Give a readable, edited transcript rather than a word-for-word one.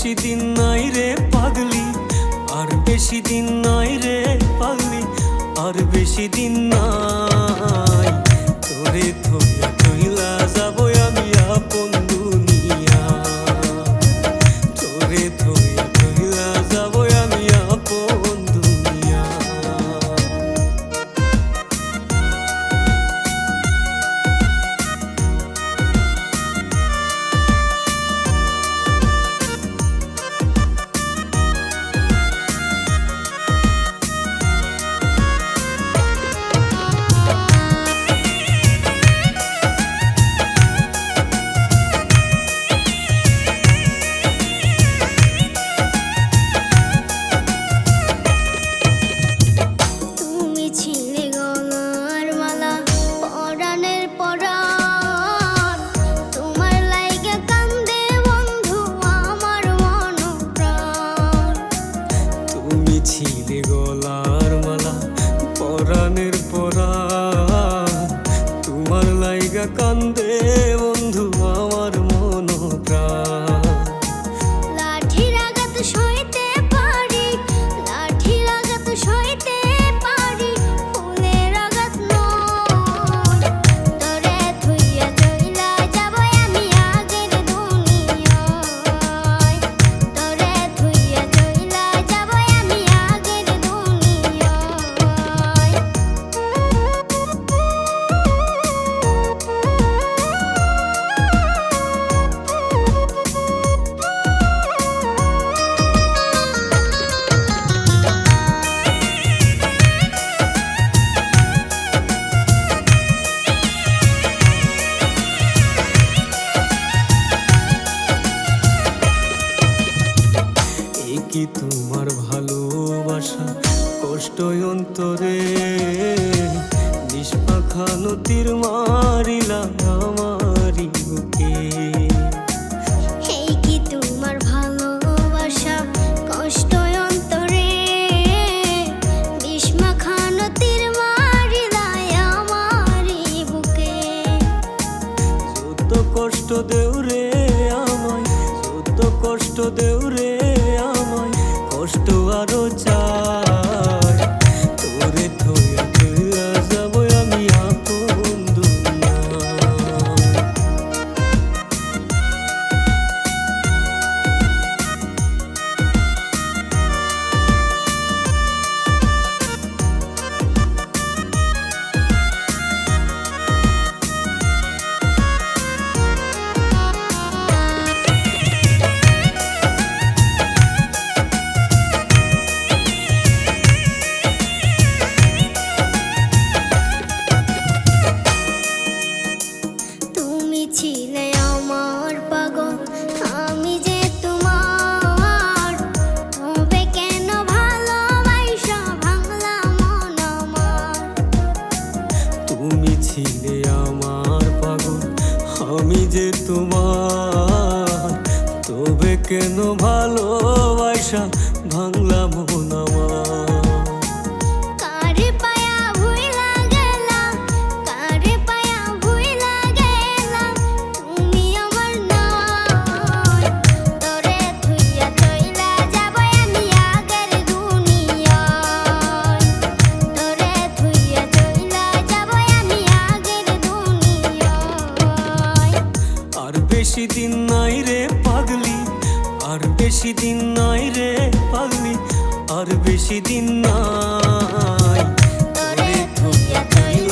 বেশি দিন নাই রে পাগলি, আর বেশি দিন নাই রে পাগলি, আর বেশি দিন নাই। তোরে ধইয়া চইলা যাবো আমি আপন দুনিয়া, তোরে ধইয়া চইলা যাবো আমি আপন দুনিয়া। ছিলে গলার মালা পরাণের পরাণ, তোমার লাইগা কান্দে বন্ধু আমার মন প্রাণ। লাঠির আঘাত সইতে পারি, লাঠির আঘাত সইতে পারি, ফুলের আঘাত নয়। তোরে থুইয়া চইলা যাবো আমি আগের দুনিয়ায়, তোরে থুইয়া চইলা যাবো আমি আগের দুনিয়ায়। কি তোমার ভালোবাসা কষ্ট অন্তরে, নিষ্পাখা নদীর মারিলা আমারি বুকে। এই কি তোমার ভালোবাসা কষ্ট অন্তরে, বিস্মাখা নদীর মারিলাই আমারি বুকে। যত কষ্ট দেও রে আমায়, যত কষ্ট দেও রে আমায়, কষ্ট আরো চাই। তোরে ধইয়া চইলা যাবো আমি আপন দুনিয়া। ছিলে আমার পাগল, আমি যে তোমার, তবে কেন ভালোবাসা ভাঙলা মন আমার। তুমি ছিলে আমার পাগল, আমি যে তোমার, তবে কেন ভালোবাসা ভাঙলা মন আমার। কারে পায়া ভুইলা গেলাম, কারে পায়া ভুইলা গেলাম, তুমি আমার নয়। তোরে থুইয়া চইলা যাবো আমি আগের দুনিয়ায়, তোরে থুইয়া চইলা যাবো আমি আগের দুনিয়ায়। আর বেশি দিন নাই রে পাগলি, আর বেশি দিন নাই রে পাগলি, আর বেশি দিন নাই। তোরে থুইয়া চইলা